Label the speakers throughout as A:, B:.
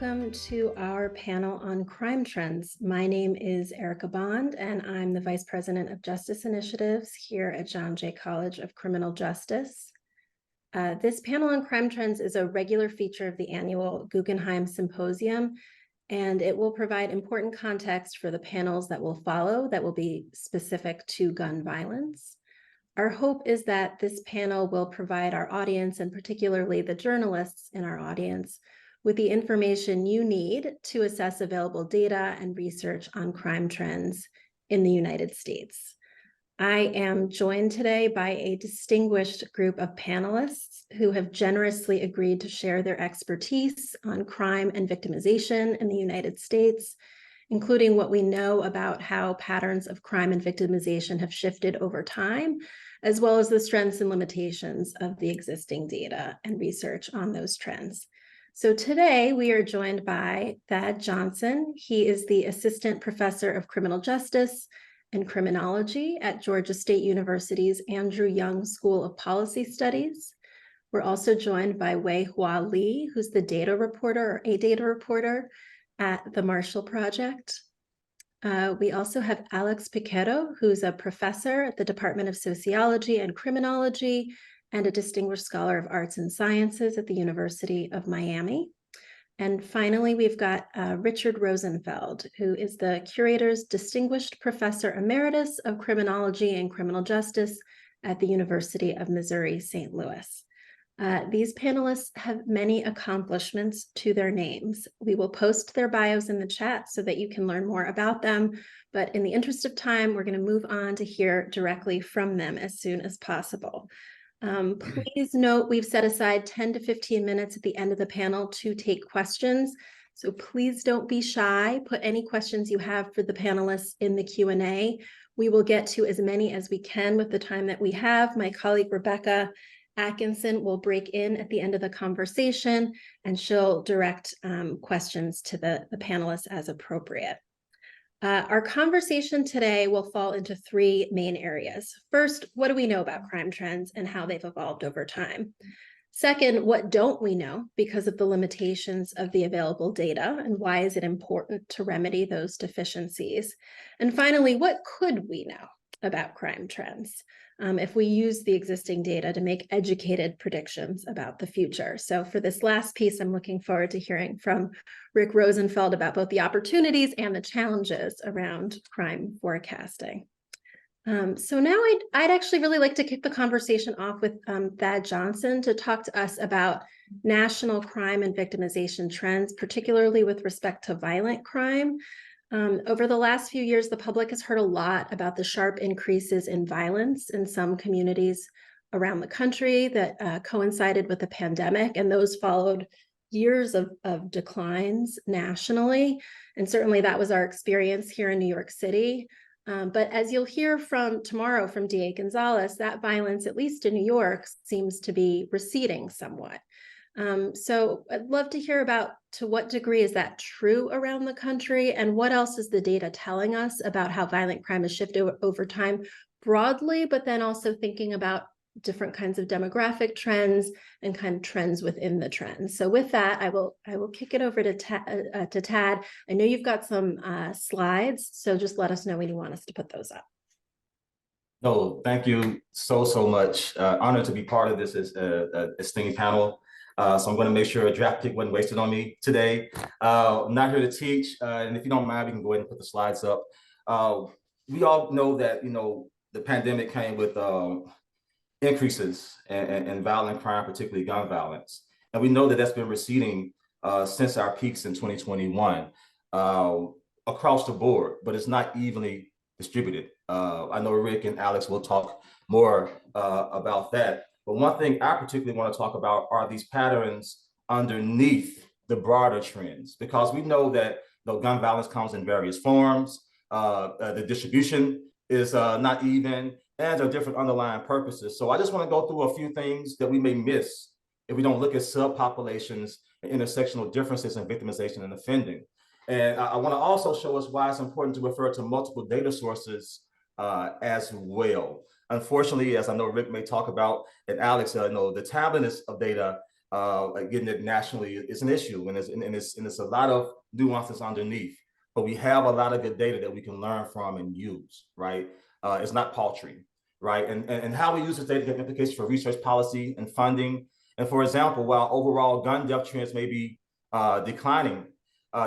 A: welcome to our panel on crime trends. My name is Erica Bond, and I'm the Vice President of Justice Initiatives here at John Jay College of Criminal Justice. This panel on crime trends is a regular feature of the annual Guggenheim Symposium, and it will provide important context for the panels that will follow that will be specific to gun violence. Our hope is that this panel will provide our audience, and particularly the journalists in our audience, with the information you need to assess available data and research on crime trends in the United States. I am joined today by a distinguished group of panelists who have generously agreed to share their expertise on crime and victimization in the United States, including what we know about how patterns of crime and victimization have shifted over time, as well as the strengths and limitations of the existing data and research on those trends. So today we are joined by Thad Johnson. He is the Assistant Professor of Criminal Justice and Criminology at Georgia State University's Andrew Young School of Policy Studies. We're also joined by Wei Hua Lee, who's the data reporter at the Marshall Project. We also have Alex Piquero, who's a professor at the Department of Sociology and Criminology and a distinguished scholar of arts and sciences at the University of Miami. And finally, we've got Richard Rosenfeld, who is the Curators Distinguished Professor Emeritus of Criminology and Criminal Justice at the University of Missouri, St. Louis. These panelists have many accomplishments to their names. We will post their bios in the chat so that you can learn more about them. But in the interest of time, we're going to move on to hear directly from them as soon as possible. Please note we've set aside 10 to 15 minutes at the end of the panel to take questions. So please don't be shy. Put any questions you have for the panelists in the Q&A. We will get to as many as we can with the time that we have. My colleague Rebecca Atkinson will break in at the end of the conversation, and she'll direct questions to the panelists as appropriate. Our conversation today will fall into three main areas. First, what do we know about crime trends and how they've evolved over time? Second, what don't we know because of the limitations of the available data, and why is it important to remedy those deficiencies? And finally, what could we know about crime trends if we use the existing data to make educated predictions about the future? So for this last piece, I'm looking forward to hearing from Rick Rosenfeld about both the opportunities and the challenges around crime forecasting. So now I'd actually really like to kick the conversation off with Thad Johnson to talk to us about national crime and victimization trends, particularly with respect to violent crime. Over the last few years, the public has heard a lot about the sharp increases in violence in some communities around the country that coincided with the pandemic, and those followed years of declines nationally. And certainly that was our experience here in New York City. But as you'll hear from tomorrow from DA Gonzalez, that violence, at least in New York, seems to be receding somewhat. So I'd love to hear about to what degree is that true around the country, and what else is the data telling us about how violent crime has shifted over time broadly, but then also thinking about different kinds of demographic trends and kind of trends within the trends. So with that, I will kick it over to Tad. I know you've got some slides, so just let us know when you want us to put those up.
B: No, thank you so much. Honored to be part of this esteemed panel. So I'm going to make sure a draft pick wasn't wasted on me today. I'm not here to teach, and if you don't mind, we can go ahead and put the slides up. We all know that the pandemic came with increases in violent crime, particularly gun violence, and we know that that's been receding since our peaks in 2021 across the board, but it's not evenly distributed. I know Rick and Alex will talk more about that. But one thing I particularly want to talk about are these patterns underneath the broader trends, because we know that gun violence comes in various forms. The distribution is not even, and there are different underlying purposes. So I just want to go through a few things that we may miss if we don't look at subpopulations and intersectional differences in victimization and offending. And I want to also show us why it's important to refer to multiple data sources as well. Unfortunately, as I know Rick may talk about, and Alex, the tabliness of data getting it nationally is an issue, and it's a lot of nuances underneath. But we have a lot of good data that we can learn from and use, right? It's not paltry, right? And how we use this data have implications for research policy and funding. And for example, while overall gun death trends may be declining,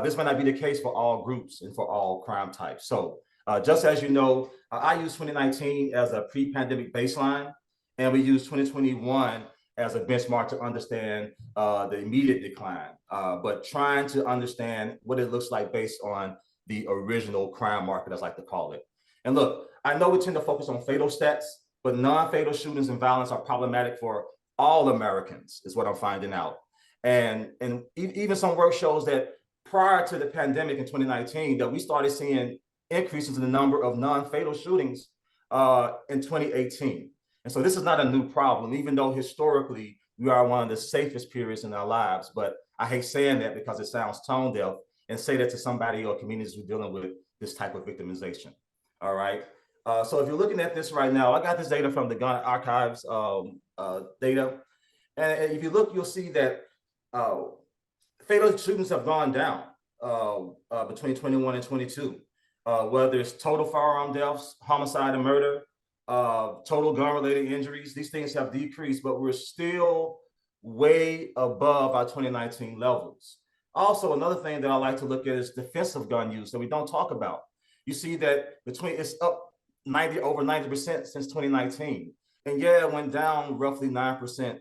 B: this may not be the case for all groups and for all crime types. So just as you know, I use 2019 as a pre-pandemic baseline, and we use 2021 as a benchmark to understand the immediate decline, but trying to understand what it looks like based on the original crime market, as I like to call it. And look, I know we tend to focus on fatal stats, but non-fatal shootings and violence are problematic for all Americans, is what I'm finding out. And even some work shows that prior to the pandemic in 2019, that we started seeing increases in the number of non-fatal shootings in 2018. And so this is not a new problem, even though historically we are one of the safest periods in our lives. But I hate saying that because it sounds tone deaf, and say that to somebody or communities who are dealing with this type of victimization. All right. So if you're looking at this right now, I got this data from the Gun Archives data. And if you look, you'll see that fatal shootings have gone down between 21 and 22. Whether it's total firearm deaths, homicide and murder, total gun-related injuries, these things have decreased, but we're still way above our 2019 levels. Also, another thing that I like to look at is defensive gun use that we don't talk about. You see that it's up over 90% since 2019. And yeah, it went down roughly 9%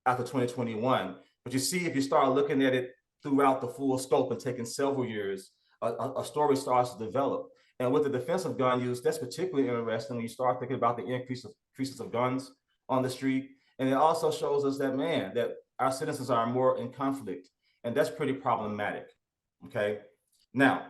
B: after 2021. But you see, if you start looking at it throughout the full scope and taking several years, a story starts to develop. And with the defensive gun use, that's particularly interesting when you start thinking about the increases of guns on the street. And it also shows us that, man, that our citizens are more in conflict. And that's pretty problematic, okay? Now,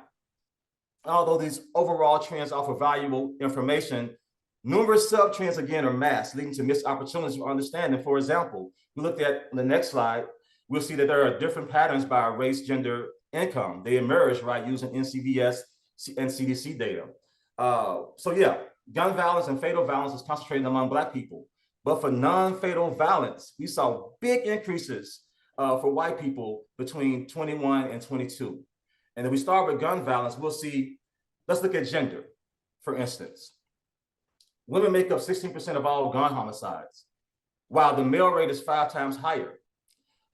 B: although these overall trends offer valuable information, numerous sub-trends, again, are masked, leading to missed opportunities for understanding. For example, we looked at the next slide, we'll see that there are different patterns by race, gender, income. They emerge, right, using NCVS and CDC data. So yeah, gun violence and fatal violence is concentrated among Black people. But for non-fatal violence, we saw big increases for white people between 21 and 22. And if we start with gun violence, we'll see, let's look at gender, for instance. Women make up 16% of all gun homicides, while the male rate is 5 times higher.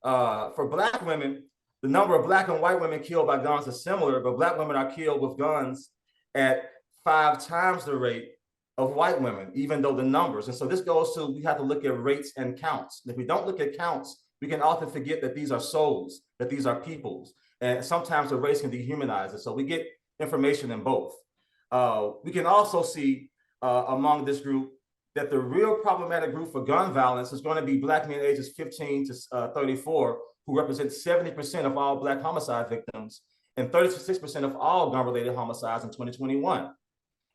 B: For Black women, the number of Black and white women killed by guns is similar, but Black women are killed with guns at 5 times the rate of white women, even though the numbers. And so this goes to, we have to look at rates and counts. If we don't look at counts, we can often forget that these are souls, that these are peoples. And sometimes the race can dehumanize it. So we get information in both. We can also see among this group that the real problematic group for gun violence is going to be Black men ages 15 to 34, who represent 70% of all Black homicide victims and 36% of all gun-related homicides in 2021.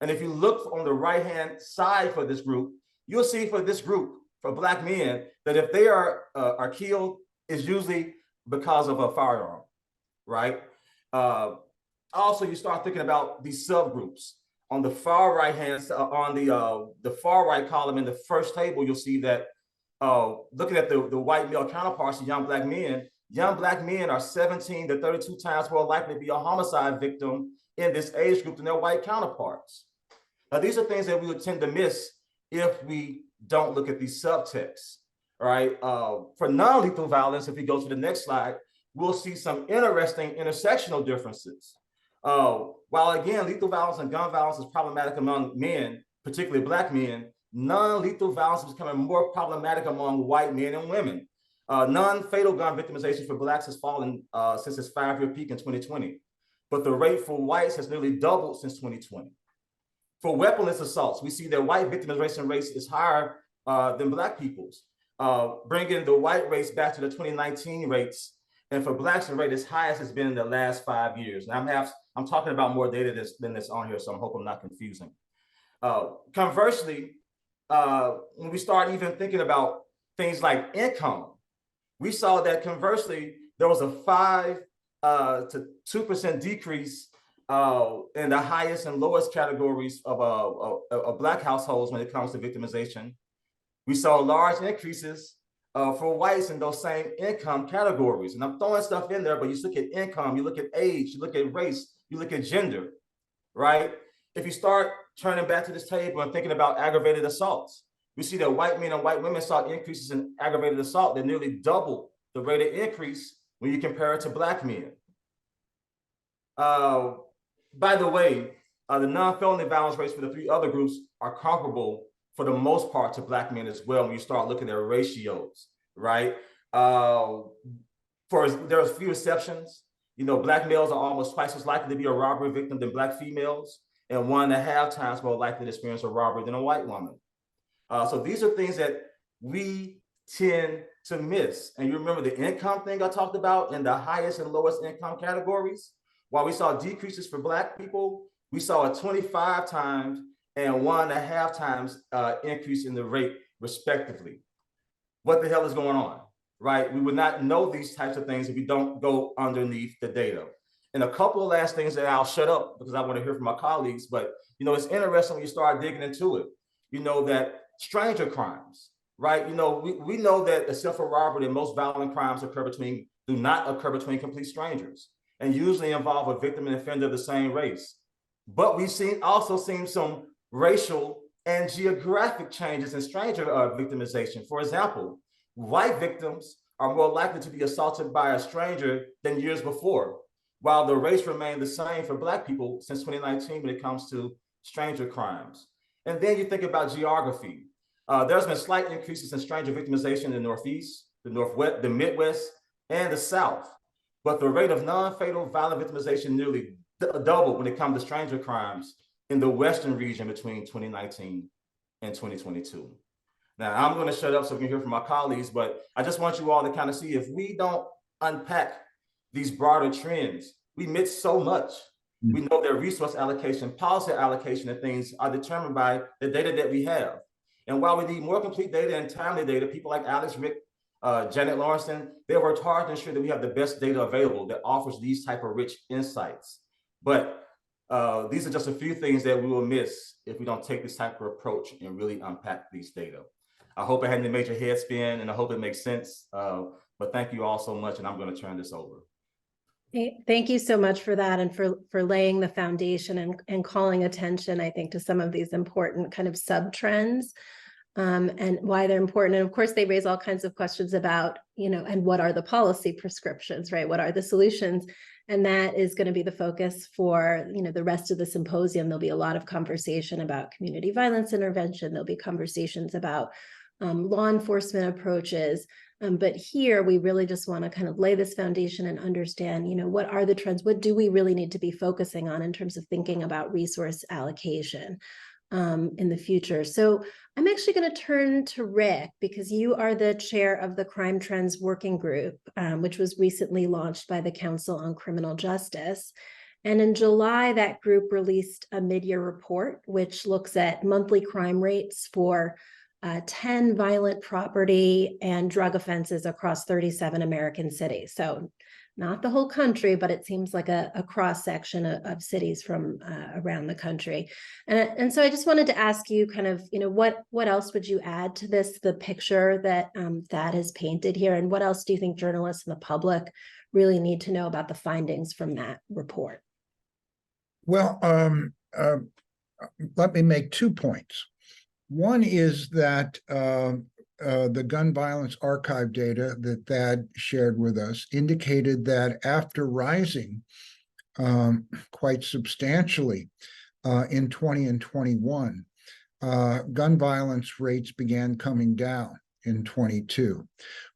B: And if you look on the right-hand side for this group, you'll see for this group, for Black men, that if they are killed, it's usually because of a firearm, right? Also, you start thinking about these subgroups. On the far right-hand, on the far right column in the first table, you'll see that looking at the white male counterparts of young Black men are 17 to 32 times more likely to be a homicide victim in this age group than their white counterparts. Now, these are things that we would tend to miss if we don't look at these subtexts, right? For non-lethal violence, if we go to the next slide, we'll see some interesting intersectional differences. While again, lethal violence and gun violence is problematic among men, particularly Black men, non-lethal violence is becoming more problematic among white men and women. Non-fatal gun victimization for Blacks has fallen since its 5-year peak in 2020, but the rate for whites has nearly doubled since 2020. For weaponless assaults, we see that white victimization rates is higher than Black people's, bringing the white race back to the 2019 rates. And for Blacks, the rate is highest it's been in the last 5 years. And I'm talking about more data than this on here, so I hope I'm not confusing. Conversely, when we start even thinking about things like income, we saw that conversely, there was a 5 to 2% decrease in the highest and lowest categories of Black households when it comes to victimization. We saw large increases for whites in those same income categories. And I'm throwing stuff in there, but you look at income, you look at age, you look at race, you look at gender, right? If you start turning back to this table and thinking about aggravated assaults, we see that white men and white women saw increases in aggravated assault that nearly double the rate of increase when you compare it to Black men. By the way, the non-felony violence rates for the three other groups are comparable for the most part to Black men as well when you start looking at ratios, right? There's a few exceptions. You know, Black males are almost twice as likely to be a robbery victim than Black females, and 1.5 times more likely to experience a robbery than a white woman. So these are things that we tend to miss. And you remember the income thing I talked about in the highest and lowest income categories? While we saw decreases for Black people, we saw a 25 times and 1.5 times increase in the rate, respectively. What the hell is going on, right? We would not know these types of things if we don't go underneath the data. And a couple of last things that I'll shut up because I want to hear from my colleagues, but you know, it's interesting when you start digging into it, you know, that stranger crimes, right? You know, we know that except for robbery, that most violent crimes do not occur between complete strangers and usually involve a victim and offender of the same race. But we've also seen some racial and geographic changes in stranger victimization. For example, white victims are more likely to be assaulted by a stranger than years before, while the race remained the same for Black people since 2019 when it comes to stranger crimes. And then you think about geography. There's been slight increases in stranger victimization in the Northeast, the Northwest, the Midwest, and the South. But the rate of non-fatal violent victimization nearly doubled when it comes to stranger crimes in the Western region between 2019 and 2022. Now, I'm going to shut up so we can hear from my colleagues, but I just want you all to kind of see if we don't unpack these broader trends, we miss so much. We know that resource allocation, policy allocation, and things are determined by the data that we have. And while we need more complete data and timely data, people like Alex, Rick, Janet Lawrenson, they worked hard to ensure that we have the best data available that offers these type of rich insights. But these are just a few things that we will miss if we don't take this type of approach and really unpack these data. I hope I hadn't made your head spin, and I hope it makes sense. But thank you all so much, and I'm going to turn this over.
A: Thank you so much for that and for laying the foundation and calling attention, I think, to some of these important kind of sub-trends and why they're important. And of course, they raise all kinds of questions about, you know, and what are the policy prescriptions, right? What are the solutions? And that is going to be the focus for, you know, the rest of the symposium. There'll be a lot of conversation about community violence intervention. There'll be conversations about law enforcement approaches. But here we really just want to kind of lay this foundation and understand, you know, what are the trends? What do we really need to be focusing on in terms of thinking about resource allocation in the future? So I'm actually going to turn to Rick because you are the chair of the Crime Trends Working Group, which was recently launched by the Council on Criminal Justice. And in July, that group released a mid-year report, which looks at monthly crime rates for 10 violent property and drug offenses across 37 American cities. So not the whole country, but it seems like a cross-section of cities from around the country. And so I just wanted to ask you kind of, you know, what else would you add to this, the picture that Thad has painted here? And what else do you think journalists and the public really need to know about the findings from that report?
C: Well, let me make 2 points. One is that the gun violence archive data that Thad shared with us indicated that after rising quite substantially in 20 and 21, gun violence rates began coming down in 22.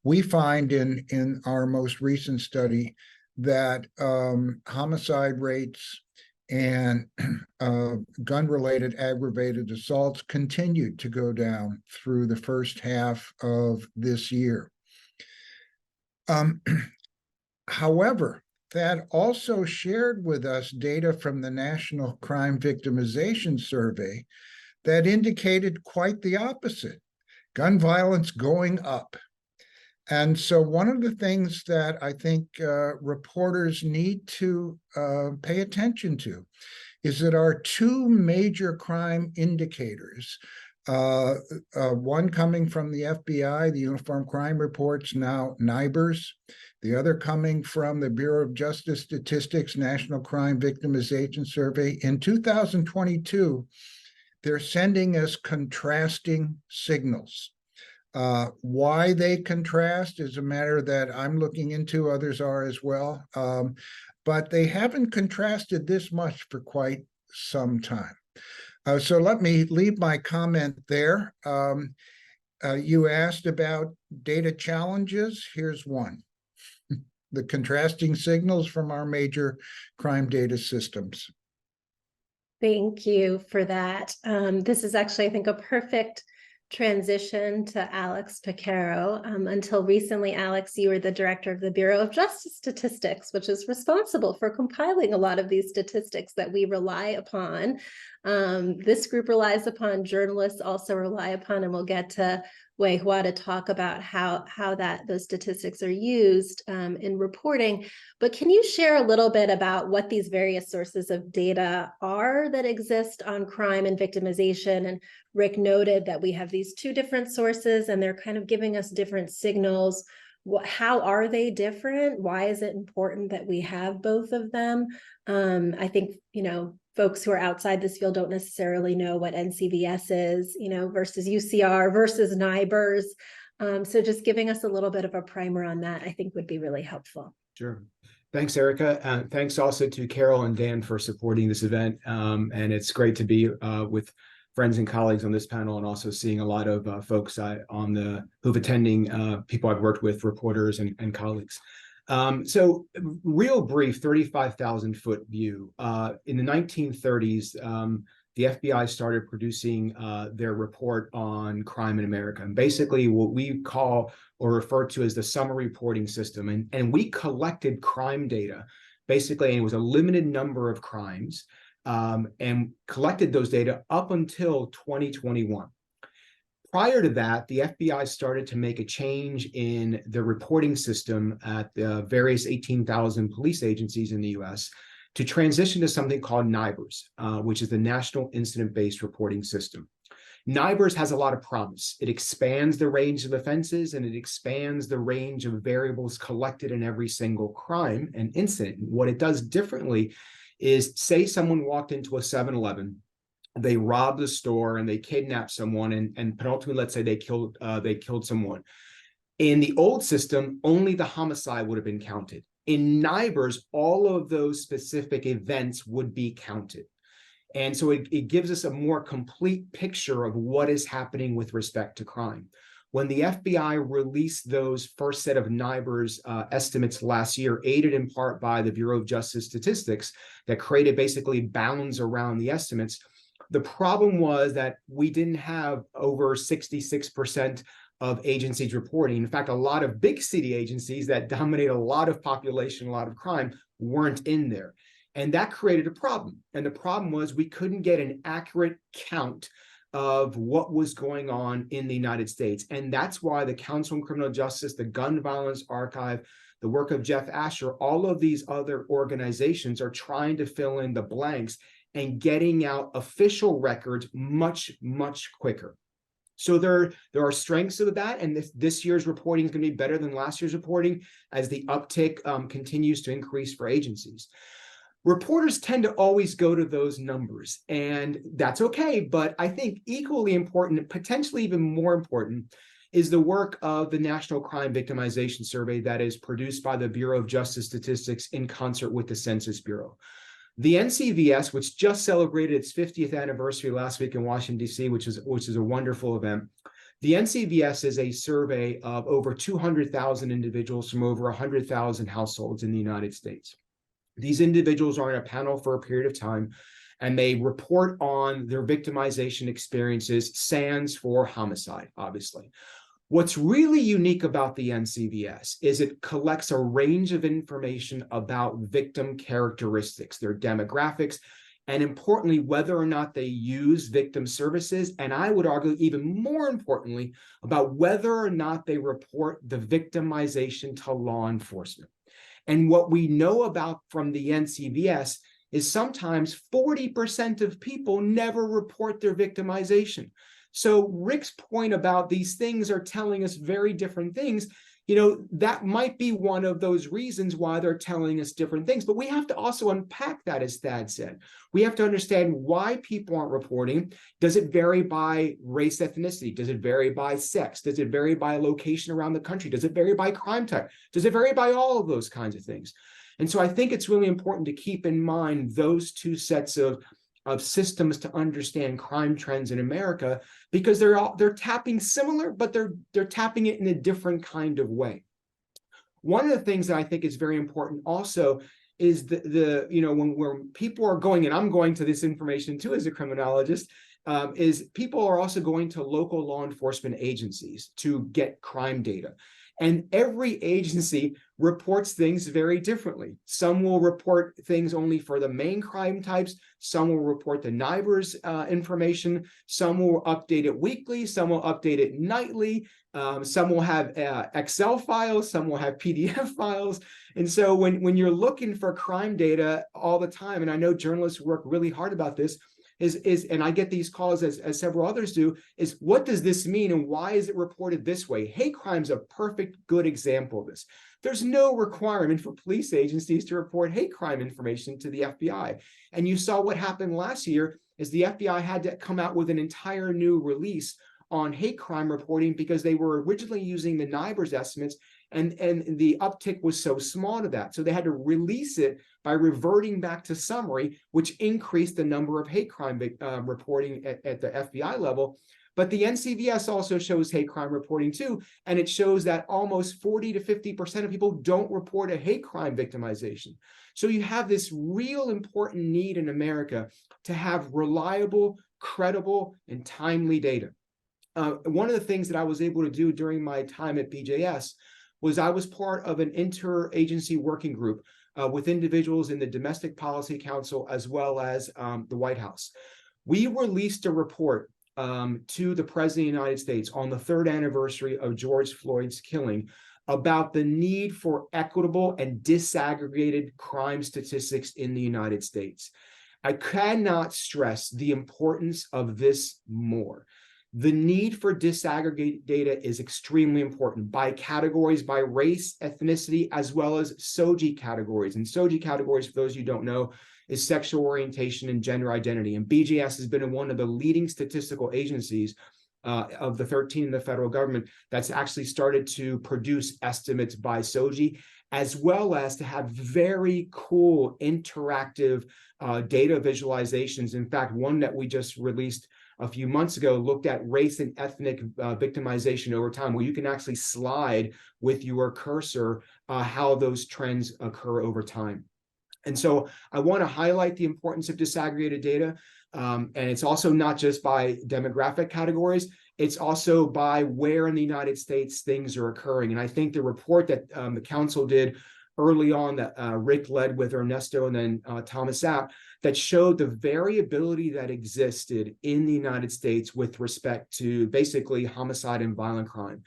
C: We find in our most recent study that homicide rates and gun-related aggravated assaults continued to go down through the first half of this year. However, that also shared with us data from the National Crime Victimization Survey that indicated quite the opposite, gun violence going up. And so one of the things that I think reporters need to pay attention to is that our 2 major crime indicators One coming from the FBI, the Uniform Crime Reports, now NIBRS. The other coming from the Bureau of Justice Statistics National Crime Victimization Survey. In 2022, they're sending us contrasting signals. Why they contrast is a matter that I'm looking into, others are as well. But they haven't contrasted this much for quite some time. So let me leave my comment there. You asked about data challenges. Here's one. The contrasting signals from our major crime data systems.
A: Thank you for that. This is actually, I think, a perfect transition to Alex Piquero. Until recently, Alex, you were the director of the Bureau of Justice Statistics, which is responsible for compiling a lot of these statistics that we rely upon. This group relies upon, journalists also rely upon, and we'll get to Wei Hua to talk about how those statistics are used in reporting. But can you share a little bit about what these various sources of data are that exist on crime and victimization? And Rick noted that we have these two different sources and they're kind of giving us different signals. How are they different? Why is it important that we have both of them? I think, folks who are outside this field don't necessarily know what NCVS is, versus UCR versus NIBRS. So just giving us a little bit of a primer on that, I think would be really helpful.
D: Sure. Thanks, Erica. Thanks also to Carol and Dan for supporting this event. And it's great to be with friends and colleagues on this panel, and also seeing a lot of folks who've attending, people I've worked with, reporters and colleagues. So real brief 35,000 foot view. In the 1930s, the FBI started producing their report on crime in America, and basically what we call or refer to as the summary reporting system. And we collected crime data, basically, and it was a limited number of crimes, and collected those data up until 2021. Prior to that, the FBI started to make a change in the reporting system at the various 18,000 police agencies in the US to transition to something called NIBRS, which is the National Incident-Based Reporting System. NIBRS has a lot of promise. It expands the range of offenses and it expands the range of variables collected in every single crime and incident. What it does differently is, say someone walked into a 7-Eleven, they robbed the store and they kidnapped someone, and penultimately, let's say they killed someone. In the old system, only the homicide would have been counted. In NIBRS, all of those specific events would be counted. And so it gives us a more complete picture of what is happening with respect to crime. When the FBI released those first set of NIBRS estimates last year, aided in part by the Bureau of Justice Statistics that created basically bounds around the estimates, the problem was that we didn't have over 66% of agencies reporting. In fact, a lot of big city agencies that dominate a lot of population, a lot of crime, weren't in there. And that created a problem. And the problem was we couldn't get an accurate count of what was going on in the United States. And that's why the Council on Criminal Justice, the Gun Violence Archive, the work of Jeff Asher, all of these other organizations are trying to fill in the blanks and getting out official records much, much quicker. So there are strengths of that, and this year's reporting is going to be better than last year's reporting as the uptick continues to increase for agencies. Reporters tend to always go to those numbers, and that's okay, but I think equally important, potentially even more important, is the work of the National Crime Victimization Survey that is produced by the Bureau of Justice Statistics in concert with the Census Bureau. The NCVS, which just celebrated its 50th anniversary last week in Washington, D.C., which is a wonderful event. The NCVS is a survey of over 200,000 individuals from over 100,000 households in the United States. These individuals are in a panel for a period of time, and they report on their victimization experiences, sans for homicide, obviously. What's really unique about the NCVS is it collects a range of information about victim characteristics, their demographics, and importantly, whether or not they use victim services, and I would argue even more importantly, about whether or not they report the victimization to law enforcement. And what we know about from the NCVS is sometimes 40% of people never report their victimization. So Rick's point about these things are telling us very different things, that might be one of those reasons why they're telling us different things. But we have to also unpack that, as Thad said. We have to understand why people aren't reporting. Does it vary by race, ethnicity? Does it vary by sex? Does it vary by location around the country? Does it vary by crime type? Does it vary by all of those kinds of things? And so I think it's really important to keep in mind those two sets of systems to understand crime trends in America, because they're tapping similar, but they're tapping it in a different kind of way. One of the things that I think is very important also is when people are going, and I'm going to this information too as a criminologist, is people are also going to local law enforcement agencies to get crime data. And every agency reports things very differently. Some will report things only for the main crime types. Some will report the NIBRS information. Some will update it weekly. Some will update it nightly. Some will have Excel files. Some will have PDF files. And so when you're looking for crime data all the time, and I know journalists work really hard about this, and I get these calls as several others do, is what does this mean and why is it reported this way? Hate crime's a perfect good example of this. There's no requirement for police agencies to report hate crime information to the FBI. And you saw what happened last year is the FBI had to come out with an entire new release on hate crime reporting because they were originally using the NIBRS estimates, and the uptick was so small to that. So they had to release it by reverting back to summary, which increased the number of hate crime reporting at the FBI level. But the NCVS also shows hate crime reporting too, and it shows that almost 40 to 50% of people don't report a hate crime victimization. So you have this real important need in America to have reliable, credible, and timely data. One of the things that I was able to do during my time at BJS was I was part of an interagency working group with individuals in the Domestic Policy Council as well as the White House. We released a report to the President of the United States on the 3rd anniversary of George Floyd's killing about the need for equitable and disaggregated crime statistics in the United States. I cannot stress the importance of this more. The need for disaggregated data is extremely important by categories, by race, ethnicity, as well as SOGI categories. And SOGI categories, for those of you who don't know, is sexual orientation and gender identity. And BJS has been one of the leading statistical agencies of the 13 in the federal government that's actually started to produce estimates by SOGI, as well as to have very cool interactive data visualizations. In fact, one that we just released a few months ago looked at race and ethnic victimization over time, where you can actually slide with your cursor how those trends occur over time. And so I want to highlight the importance of disaggregated data. And it's also not just by demographic categories, it's also by where in the United States things are occurring. And I think the report that the council did early on that Rick led with Ernesto and then Thomas Sapp, that showed the variability that existed in the United States with respect to basically homicide and violent crime.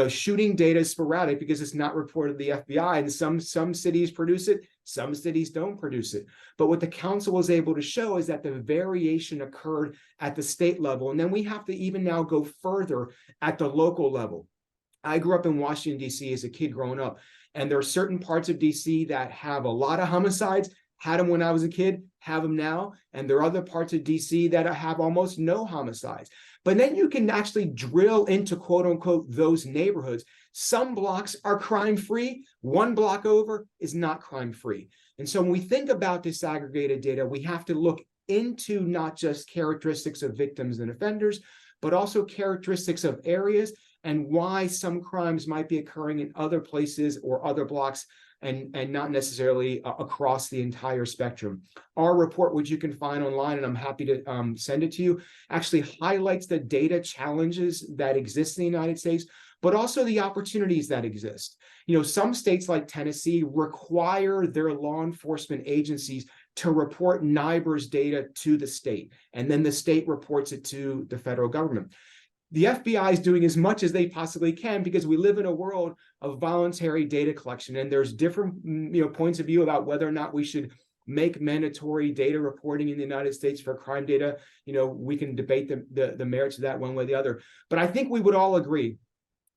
D: Shooting data is sporadic because it's not reported to the FBI, and some cities produce it, some cities don't produce it. But what the council was able to show is that the variation occurred at the state level. And then we have to even now go further at the local level. I grew up in Washington, D.C. as a kid growing up, and there are certain parts of D.C. that have a lot of homicides, had them when I was a kid, have them now, and there are other parts of D.C. that have almost no homicides. But then you can actually drill into, quote unquote, those neighborhoods. Some blocks are crime-free, one block over is not crime-free. And so when we think about disaggregated data, we have to look into not just characteristics of victims and offenders, but also characteristics of areas and why some crimes might be occurring in other places or other blocks and not necessarily across the entire spectrum. Our report, which you can find online, and I'm happy to send it to you, actually highlights the data challenges that exist in the United States, but also the opportunities that exist. Some states like Tennessee require their law enforcement agencies to report NIBRS data to the state, and then the state reports it to the federal government. The FBI is doing as much as they possibly can because we live in a world of voluntary data collection, and there's different points of view about whether or not we should make mandatory data reporting in the United States for crime data. We can debate the merits of that one way or the other. But I think we would all agree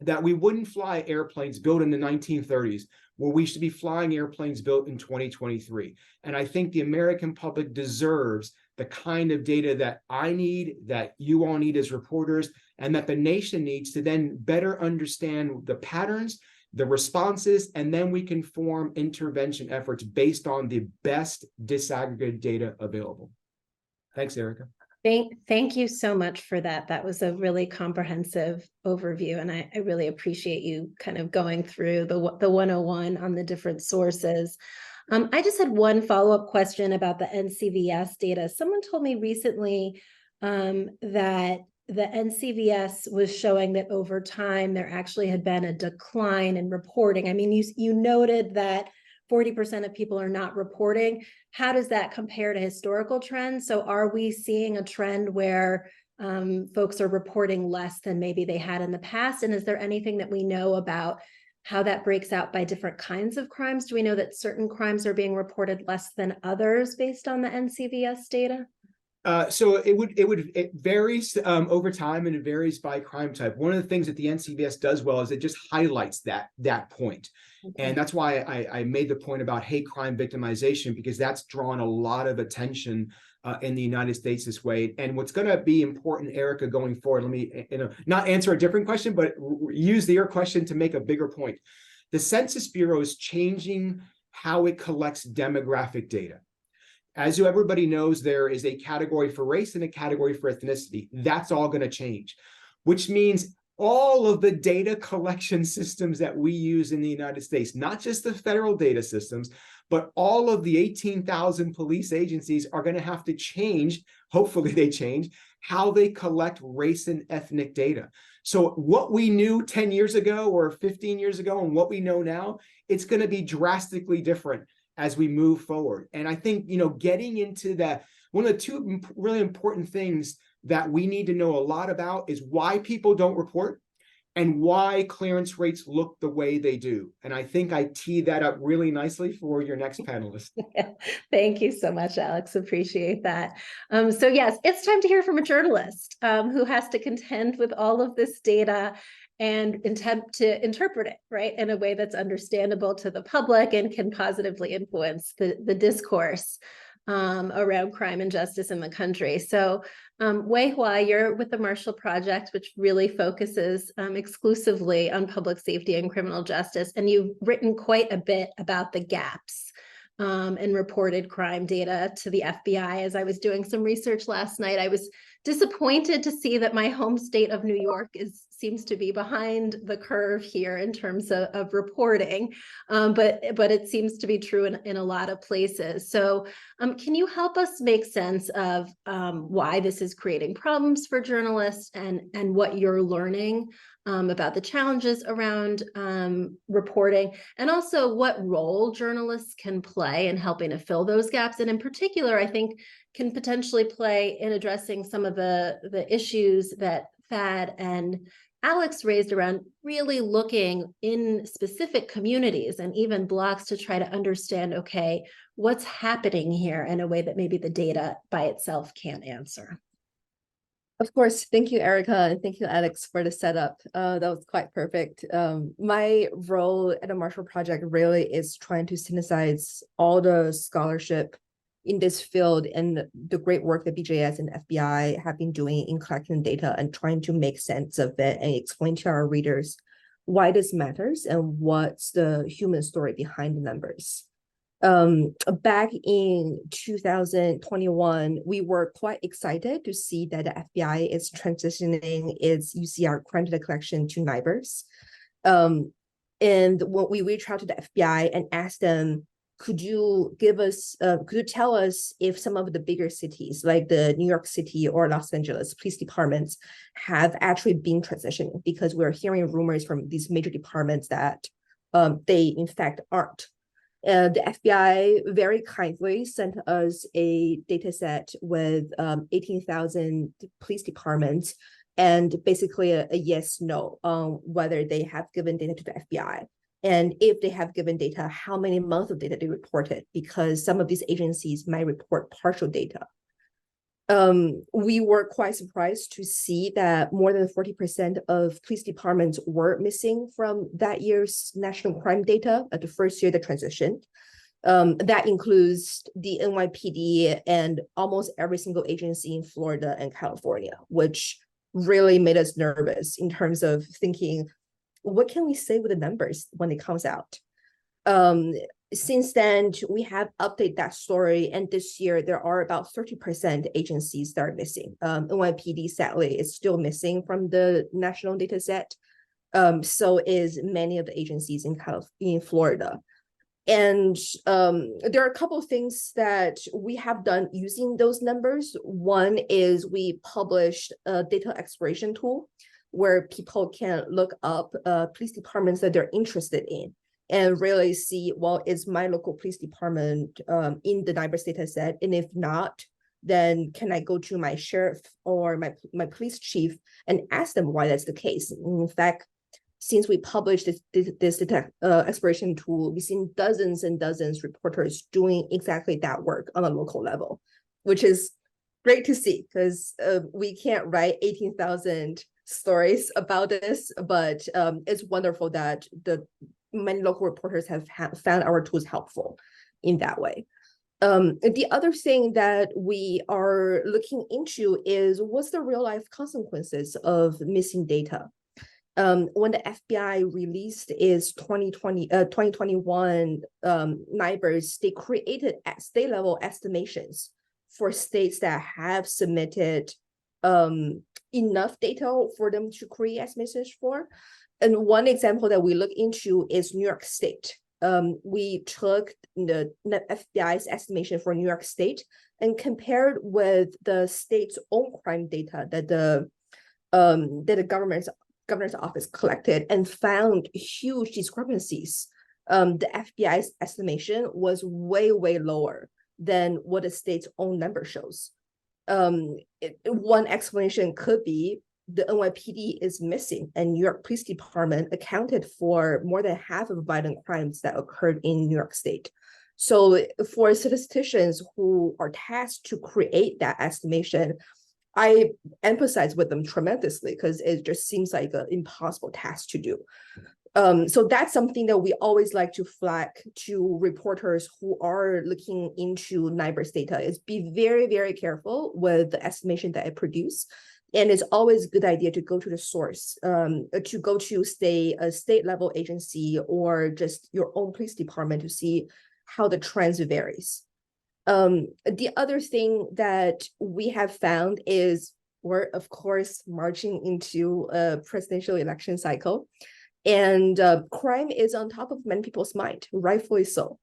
D: that we wouldn't fly airplanes built in the 1930s where we should be flying airplanes built in 2023. And I think the American public deserves the kind of data that I need, that you all need as reporters, and that the nation needs to then better understand the patterns, the responses, and then we can form intervention efforts based on the best disaggregated data available. Thanks, Erica.
A: Thank you so much for that. That was a really comprehensive overview, and I really appreciate you kind of going through the 101 on the different sources. I just had one follow-up question about the NCVS data. Someone told me recently that the NCVS was showing that over time there actually had been a decline in reporting. I mean, you noted that 40% of people are not reporting. How does that compare to historical trends? So are we seeing a trend where folks are reporting less than maybe they had in the past? And is there anything that we know about how that breaks out by different kinds of crimes? Do we know that certain crimes are being reported less than others based on the NCVS data?
D: So it varies over time, and it varies by crime type. One of the things that the NCVS does well is it just highlights that point. Okay. And that's why I made the point about hate crime victimization, because that's drawn a lot of attention in the United States this way. And what's going to be important, Erica, going forward, let me not answer a different question, but use your question to make a bigger point. The Census Bureau is changing how it collects demographic data. As everybody knows, there is a category for race and a category for ethnicity. That's all going to change, which means all of the data collection systems that we use in the United States, not just the federal data systems, but all of the 18,000 police agencies are going to have to change, hopefully they change, how they collect race and ethnic data. So what we knew 10 years ago or 15 years ago and what we know now, it's going to be drastically different as we move forward. And I think, getting into that, one of the two really important things that we need to know a lot about is why people don't report and why clearance rates look the way they do. And I think I teed that up really nicely for your next panelist.
A: Thank you so much, Alex. Appreciate that. So yes, it's time to hear from a journalist who has to contend with all of this data and attempt to interpret it, right, in a way that's understandable to the public and can positively influence the discourse around crime and justice in the country. So Wei Hua, you're with the Marshall Project, which really focuses exclusively on public safety and criminal justice. And you've written quite a bit about the gaps in reported crime data to the FBI. As I was doing some research last night, I was disappointed to see that my home state of New York seems to be behind the curve here in terms of reporting, but it seems to be true in a lot of places. So can you help us make sense of why this is creating problems for journalists and what you're learning about the challenges around reporting, and also what role journalists can play in helping to fill those gaps, and in particular, I think can potentially play in addressing some of the issues that Thad and Alex raised around really looking in specific communities and even blocks to try to understand, okay, what's happening here in a way that maybe the data by itself can't answer.
E: Of course. Thank you, Erica, and thank you, Alex, for the setup. That was quite perfect. My role at the Marshall Project really is trying to synthesize all the scholarship in this field and the great work that BJS and FBI have been doing in collecting data and trying to make sense of it and explain to our readers why this matters and what's the human story behind the numbers. Back in 2021, we were quite excited to see that the FBI is transitioning its UCR crime data collection to NIBRS. And when we reached out to the FBI and asked them, could you tell us if some of the bigger cities like the New York City or Los Angeles police departments have actually been transitioning? Because we're hearing rumors from these major departments that they in fact aren't. The FBI very kindly sent us a data set with 18,000 police departments and basically a yes, no on whether they have given data to the FBI. And if they have given data, how many months of data they reported, because some of these agencies might report partial data. We were quite surprised to see that more than 40% of police departments were missing from that year's national crime data at the first year of the transition. That includes the NYPD and almost every single agency in Florida and California, which really made us nervous in terms of thinking, what can we say with the numbers when it comes out? Since then, we have updated that story, and this year there are about 30% agencies that are missing. NYPD, sadly, is still missing from the national data set. So is many of the agencies in Florida. And there are a couple of things that we have done using those numbers. One is we published a data exploration tool where people can look up police departments that they're interested in and really see, well, is my local police department in the NIBRS data set? And if not, then can I go to my sheriff or my police chief and ask them why that's the case? In fact, since we published this exploration tool, we've seen dozens and dozens of reporters doing exactly that work on a local level, which is great to see, because we can't write 18,000 stories about this, but it's wonderful that the many local reporters have found our tools helpful in that way. The other thing that we are looking into is what's the real life consequences of missing data. When the FBI released its 2021 NIBRS, they created state level estimations for states that have submitted enough data for them to create estimations for. And one example that we look into is New York State. We took the FBI's estimation for New York State and compared with the state's own crime data that the governor's office collected, and found huge discrepancies. The FBI's estimation was way lower than what the state's own number shows. One explanation could be the NYPD is missing, and New York Police Department accounted for more than half of violent crimes that occurred in New York State. So for statisticians who are tasked to create that estimation, I empathize with them tremendously, because it just seems like an impossible task to do. So that's something that we always like to flag to reporters who are looking into NIBRS data, is be very careful with the estimation that I produce. And it's always a good idea to go to the source, to go to a state level agency or just your own police department to see how the trends varies. The other thing that we have found is we're, of course, marching into a presidential election cycle, and crime is on top of many people's mind, rightfully so.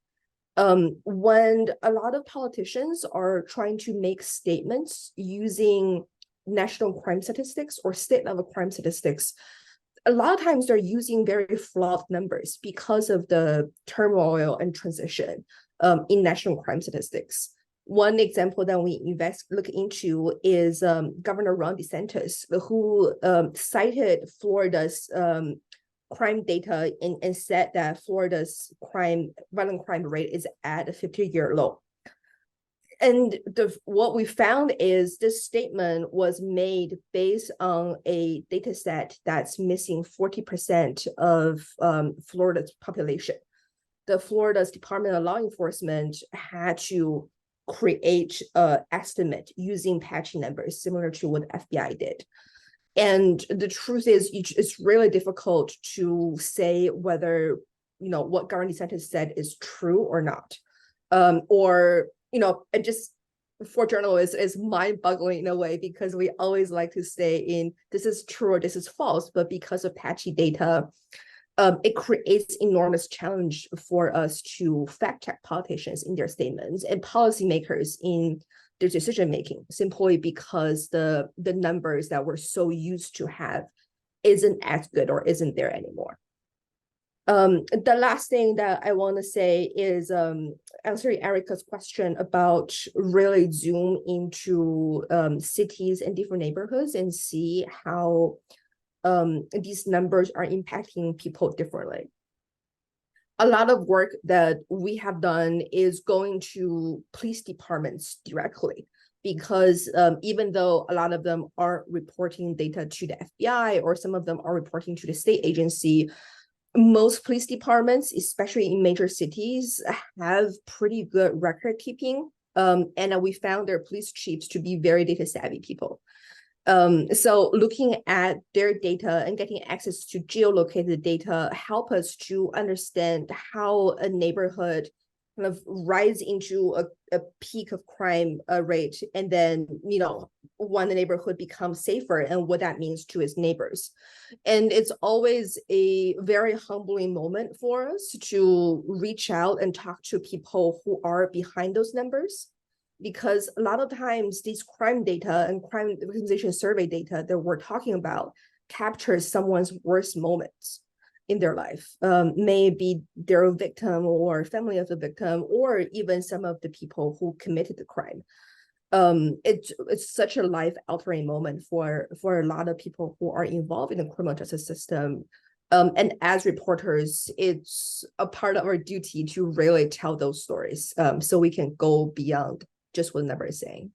E: When a lot of politicians are trying to make statements using national crime statistics or state level crime statistics, a lot of times they're using very flawed numbers because of the turmoil and transition in national crime statistics. One example that we look into is Governor Ron DeSantis, who cited Florida's crime data and said that Florida's violent crime rate is at a 50-year low. And what we found is this statement was made based on a data set that's missing 40% of Florida's population. Florida's Department of Law Enforcement had to create an estimate using patchy numbers, similar to what the FBI did. And the truth is, it's really difficult to say whether, what Governor DeSantis said is true or not. It just, for journalists, is mind-boggling in a way, because we always like to say this is true or this is false, but because of patchy data, it creates enormous challenge for us to fact-check politicians in their statements and policymakers in their decision-making, simply because the numbers that we're so used to have isn't as good or isn't there anymore. The last thing that I want to say is answering Erica's question about really zoom into cities and different neighborhoods and see how these numbers are impacting people differently. a lot of work that we have done is going to police departments directly, because even though a lot of them are reporting data to the FBI or some of them are reporting to the state agency, most police departments, especially in major cities, have pretty good record keeping. And we found their police chiefs to be very data savvy people. So looking at their data and getting access to geolocated data help us to understand how a neighborhood kind of rise into a peak of crime rate, and then, you know, when the neighborhood becomes safer and what that means to its neighbors. And it's always a very humbling moment for us to reach out and talk to people who are behind those numbers, because a lot of times these crime data and crime victimization survey data that we're talking about captures someone's worst moments in their life. Maybe they're a victim or family of the victim, or even some of the people who committed the crime. It's such a life-altering moment for a lot of people who are involved in the criminal justice system. And as reporters, it's a part of our duty to really tell those stories, so we can go beyond just what the number is saying.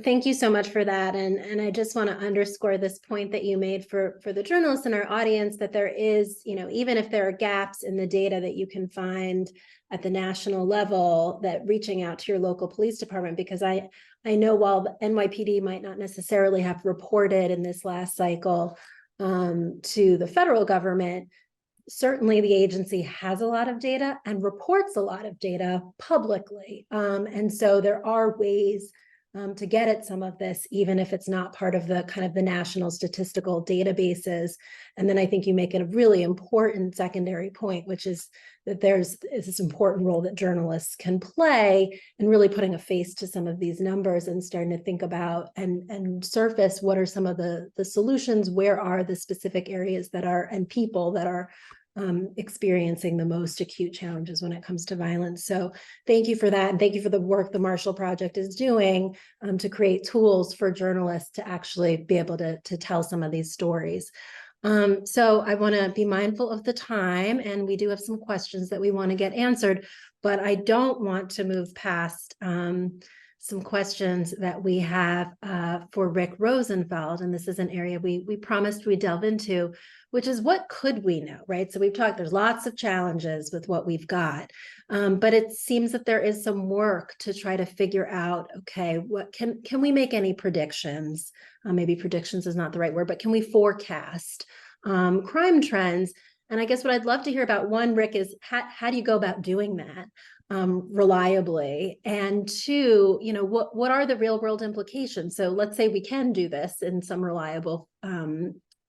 A: Thank you so much for that. And I just want to underscore this point that you made for the journalists in our audience, that there is, you know, even if there are gaps in the data that you can find at the national level, that reaching out to your local police department, because I know while the NYPD might not necessarily have reported in this last cycle to the federal government, certainly the agency has a lot of data and reports a lot of data publicly. And so there are ways to get at some of this, even if it's not part of the kind of the national statistical databases. And then I think you make a really important secondary point, which is that there's this important role that journalists can play in really putting a face to some of these numbers and starting to think about and surface what are some of the solutions, where are the specific areas that are, and people that are experiencing the most acute challenges when it comes to violence. So thank you for that. And thank you for the work the Marshall Project is doing to create tools for journalists to actually be able to tell some of these stories. So I want to be mindful of the time, and we do have some questions that we want to get answered, but I don't want to move past some questions that we have for Rick Rosenfeld. And this is an area we promised we'd delve into, which is what could we know, right? So we've talked, there's lots of challenges with what we've got, but it seems that there is some work to try to figure out, okay, what can we make any predictions? Maybe predictions is not the right word, but can we forecast crime trends? And I guess what I'd love to hear about, one, Rick, is how do you go about doing that reliably? And two, you know, what are the real world implications? So let's say we can do this in some reliable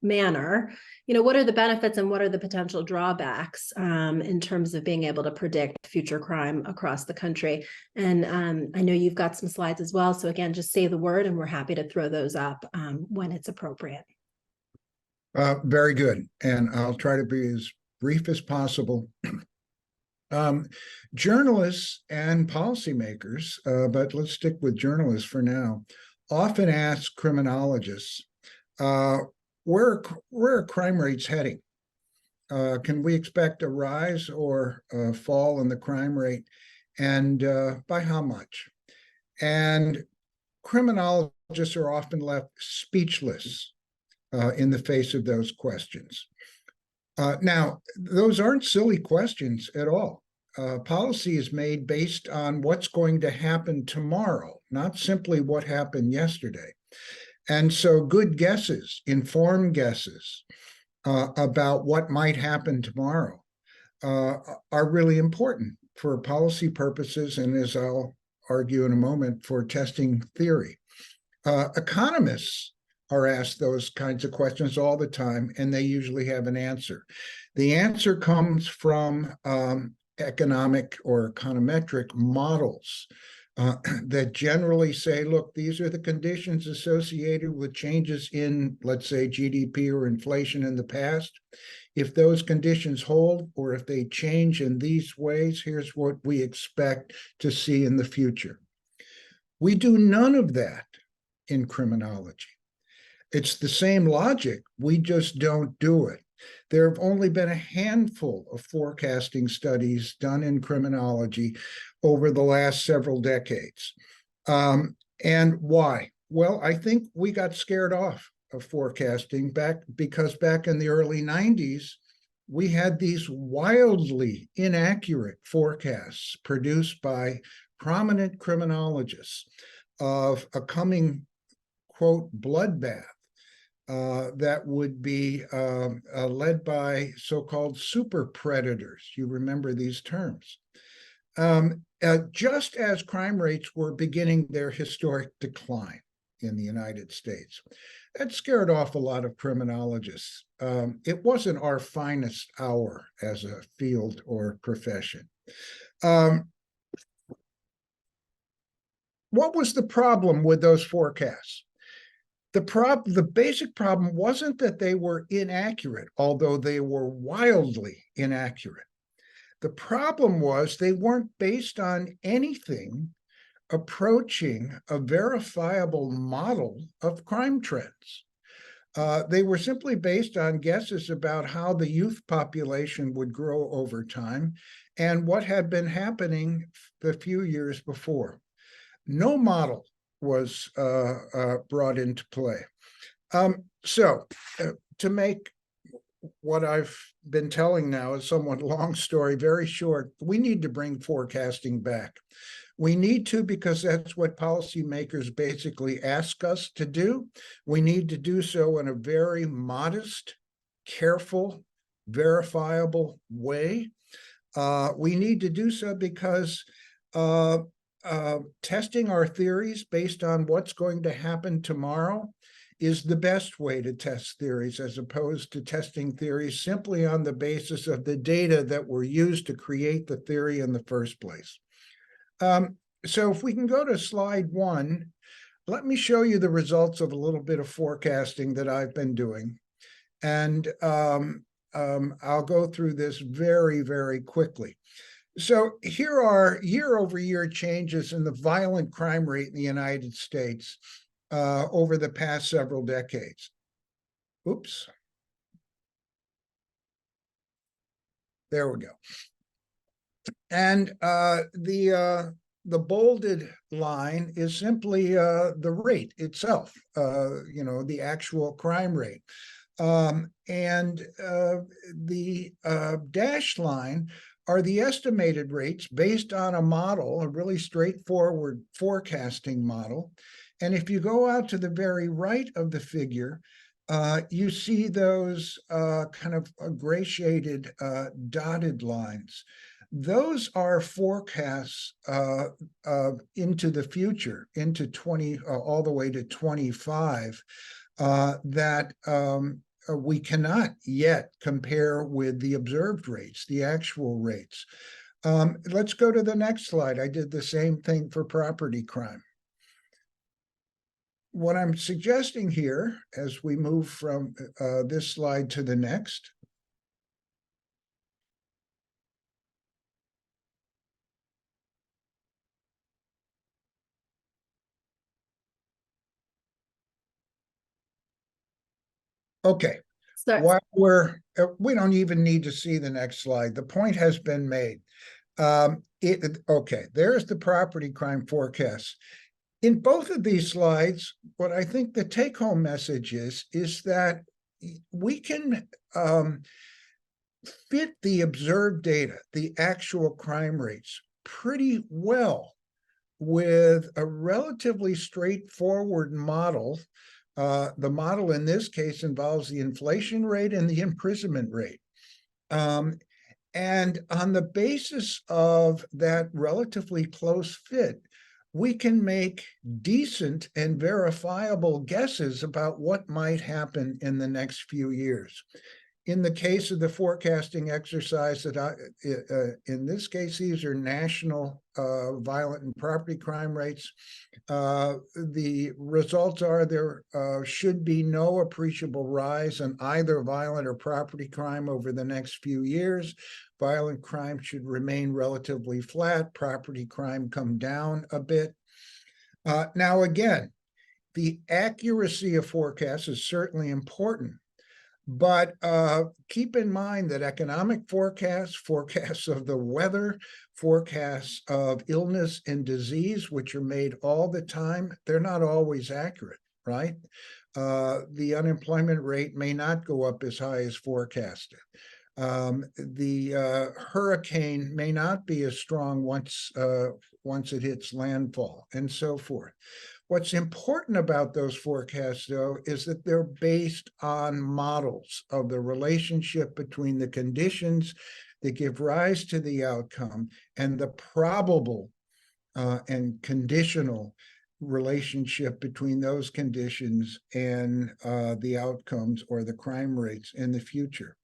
A: manner. You know, what are the benefits and what are the potential drawbacks in terms of being able to predict future crime across the country? And I know you've got some slides as well. So again, just say the word and we're happy to throw those up when it's appropriate.
C: Very good. And I'll try to be as brief as possible. Journalists and policymakers, but let's stick with journalists for now, often ask criminologists, where are crime rates heading? Can we expect a rise or a fall in the crime rate? And by how much? And criminologists are often left speechless in the face of those questions. Now, those aren't silly questions at all. Policy is made based on what's going to happen tomorrow, not simply what happened yesterday. And so good guesses, informed guesses about what might happen tomorrow are really important for policy purposes, and as I'll argue in a moment, for testing theory. Economists are asked those kinds of questions all the time, and they usually have an answer. The answer comes from economic or econometric models that generally say, look, these are the conditions associated with changes in, let's say, GDP or inflation in the past. If those conditions hold, or if they change in these ways, here's what we expect to see in the future. We do none of that in criminology. It's the same logic, we just don't do it. There have only been a handful of forecasting studies done in criminology over the last several decades. And why? Well, I think we got scared off of forecasting because back in the early 90s, we had these wildly inaccurate forecasts produced by prominent criminologists of a coming, quote, bloodbath that would be led by so-called super predators. You remember these terms. Just as crime rates were beginning their historic decline in the United States. That scared off a lot of criminologists. It wasn't our finest hour as a field or profession. What was the problem with those forecasts? The basic problem wasn't that they were inaccurate, although they were wildly inaccurate. The problem was they weren't based on anything approaching a verifiable model of crime trends. They were simply based on guesses about how the youth population would grow over time and what had been happening the few years before. No model was brought into play. To make what I've been telling now a somewhat long story very short, we need to bring forecasting back. We need to because that's what policymakers basically ask us to do. We need to do so in a very modest, careful, verifiable way. We need to do so because testing our theories based on what's going to happen tomorrow is the best way to test theories, as opposed to testing theories simply on the basis of the data that were used to create the theory in the first place. So if we can go to slide 1, let me show you the results of a little bit of forecasting that I've been doing. And I'll go through this very, very quickly. So here are year-over-year changes in the violent crime rate in the United States over the past several decades. Oops. There we go. And the bolded line is simply the rate itself, the actual crime rate. And the dashed line are the estimated rates based on a model, a really straightforward forecasting model. And if you go out to the very right of the figure, you see those kind of gradated dotted lines. Those are forecasts into the future, into all the way to 25, that we cannot yet compare with the observed rates, the actual rates. Let's go to the next slide. I did the same thing for property crime. What I'm suggesting here, as we move from this slide to the next, okay. While we don't even need to see the next slide. The point has been made. Okay, there's the property crime forecast. In both of these slides, what I think the take-home message is that we can fit the observed data, the actual crime rates, pretty well with a relatively straightforward model. The model in this case involves the inflation rate and the imprisonment rate. And on the basis of that relatively close fit, we can make decent and verifiable guesses about what might happen in the next few years. In the case of the forecasting exercise that in this case, these are national violent and property crime rates. The results are there should be no appreciable rise in either violent or property crime over the next few years. Violent crime should remain relatively flat, property crime come down a bit. Now, again, the accuracy of forecasts is certainly important, But keep in mind that economic forecasts of the weather, forecasts of illness and disease, which are made all the time, they're not always accurate, right? The unemployment rate may not go up as high as forecasted. The hurricane may not be as strong once it hits landfall, and so forth. What's important about those forecasts, though, is that they're based on models of the relationship between the conditions that give rise to the outcome and the probable and conditional relationship between those conditions and the outcomes or the crime rates in the future.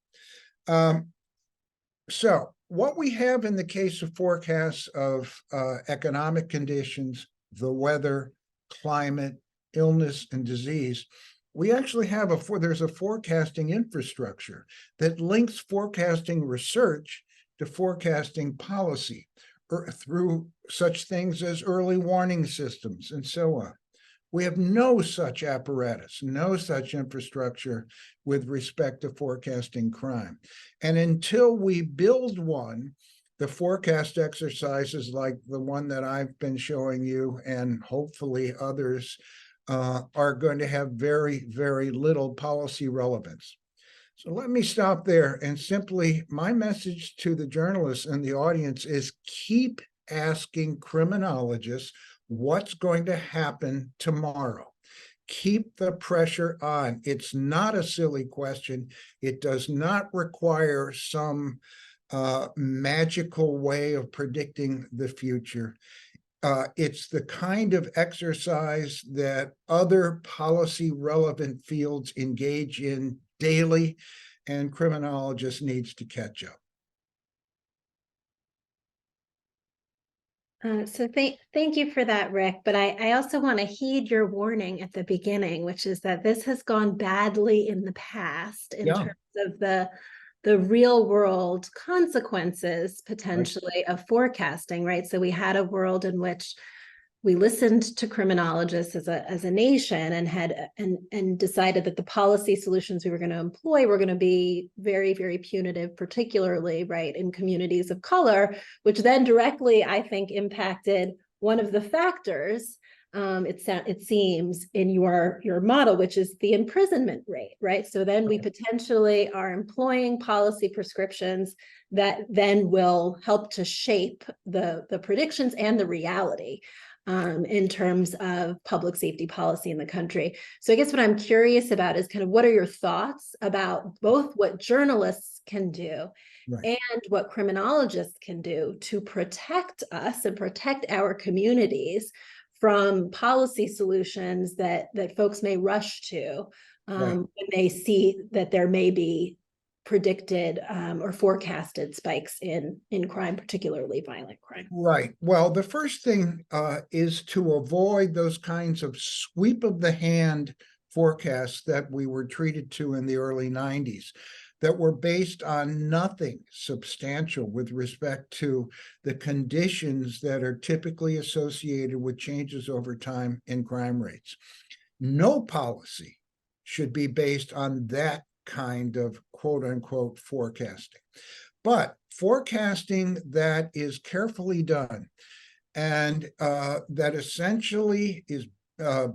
C: So what we have in the case of forecasts of economic conditions, the weather, climate, illness, and disease, we actually have there's a forecasting infrastructure that links forecasting research to forecasting policy through such things as early warning systems and so on. We have no such apparatus, no such infrastructure with respect to forecasting crime. And until we build one, the forecast exercises like the one that I've been showing you, and hopefully others, are going to have very, very little policy relevance. So let me stop there, and simply my message to the journalists and the audience is keep asking criminologists what's going to happen tomorrow. Keep the pressure on. It's not a silly question. It does not require some magical way of predicting the future. It's the kind of exercise that other policy relevant fields engage in daily, and criminologists needs to catch up.
A: So thank you for that, Rick. But I also want to heed your warning at the beginning, which is that this has gone badly in the past in terms of the real world consequences potentially of forecasting, right? So we had a world in which we listened to criminologists as a nation and had and decided that the policy solutions we were going to employ were going to be very, very punitive, particularly right in communities of color, which then directly, I think, impacted one of the factors it seems in your model, which is the imprisonment rate, right? So then we potentially are employing policy prescriptions that then will help to shape the predictions and the reality in terms of public safety policy in the country. So I guess what I'm curious about is kind of what are your thoughts about both what journalists can do and what criminologists can do to protect us and protect our communities from policy solutions that folks may rush to when they see that there may be predicted or forecasted spikes in crime, particularly violent crime.
C: Right. Well, the first thing is to avoid those kinds of sweep of the hand forecasts that we were treated to in the early 90s that were based on nothing substantial with respect to the conditions that are typically associated with changes over time in crime rates. No policy should be based on that kind of quote unquote forecasting. But forecasting that is carefully done and that essentially is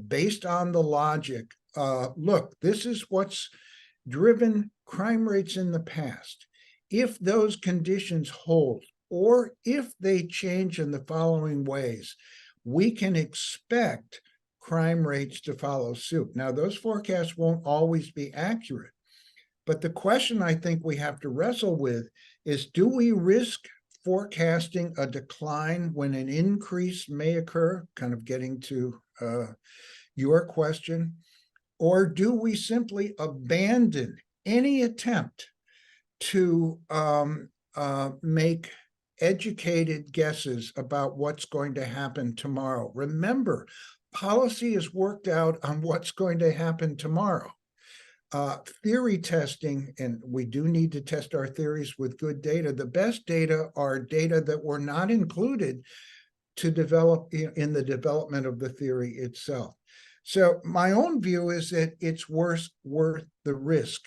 C: based on the logic, look, this is what's driven crime rates in the past. If those conditions hold, or if they change in the following ways, we can expect crime rates to follow suit. Now, those forecasts won't always be accurate, but the question I think we have to wrestle with is, do we risk forecasting a decline when an increase may occur, kind of getting to your question, or do we simply abandon any attempt to make educated guesses about what's going to happen tomorrow? Remember, policy is worked out on what's going to happen tomorrow. Theory testing, and we do need to test our theories with good data. The best data are data that were not included to develop in the development of the theory itself. So my own view is that it's worth the risk.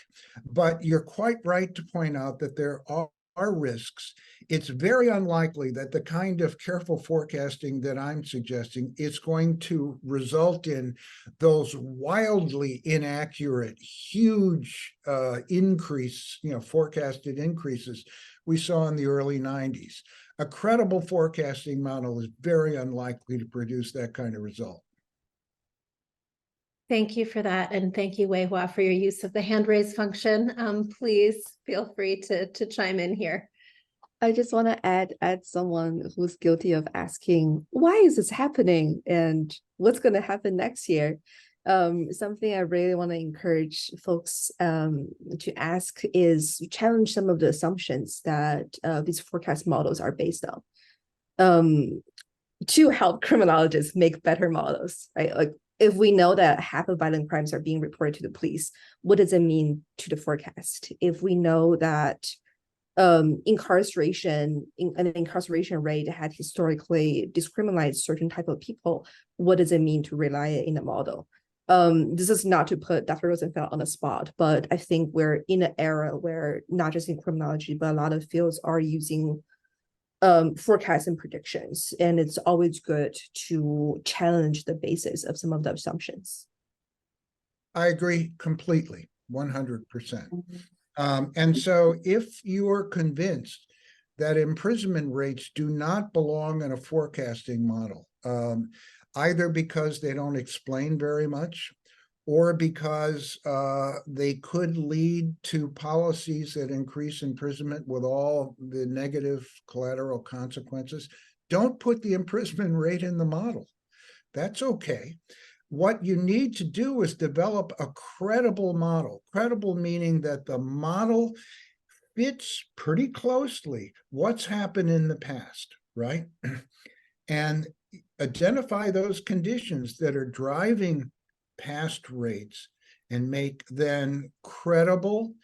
C: But you're quite right to point out that there are risks. It's very unlikely that the kind of careful forecasting that I'm suggesting is going to result in those wildly inaccurate, huge forecasted increases we saw in the early 90s. A credible forecasting model is very unlikely to produce that kind of result.
A: Thank you for that. And thank you, Wei Hua, for your use of the hand raise function. Please feel free to chime in here.
E: I just want to add someone who's guilty of asking, why is this happening? And what's going to happen next year? Something I really want to encourage folks to ask is challenge some of the assumptions that these forecast models are based on to help criminologists make better models, right? Like, if we know that half of violent crimes are being reported to the police, what does it mean to the forecast? If we know that an incarceration rate had historically discriminated certain type of people, what does it mean to rely in the model? This is not to put Dr. Rosenfeld on the spot, but I think we're in an era where not just in criminology, but a lot of fields are using forecasts and predictions, and it's always good to challenge the basis of some of the assumptions.
C: I agree completely, 100%. And so if you are convinced that imprisonment rates do not belong in a forecasting model, either because they don't explain very much, or because they could lead to policies that increase imprisonment with all the negative collateral consequences, don't put the imprisonment rate in the model. That's okay. What you need to do is develop a credible model. Credible meaning that the model fits pretty closely what's happened in the past, right? And identify those conditions that are driving past rates and make then credible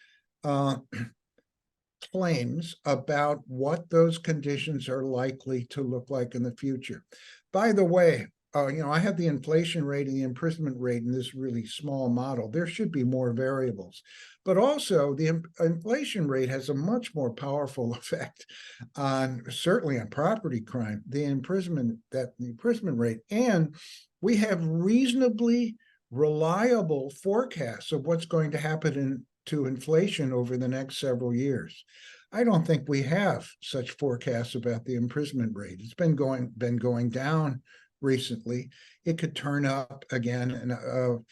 C: claims about what those conditions are likely to look like in the future. By the way, I have the inflation rate and the imprisonment rate in this really small model. There should be more variables, but also the inflation rate has a much more powerful effect certainly on property crime, the imprisonment rate. And we have reasonably reliable forecasts of what's going to happen to inflation over the next several years. I don't think we have such forecasts about the imprisonment rate. It's been going down recently. It could turn up again, and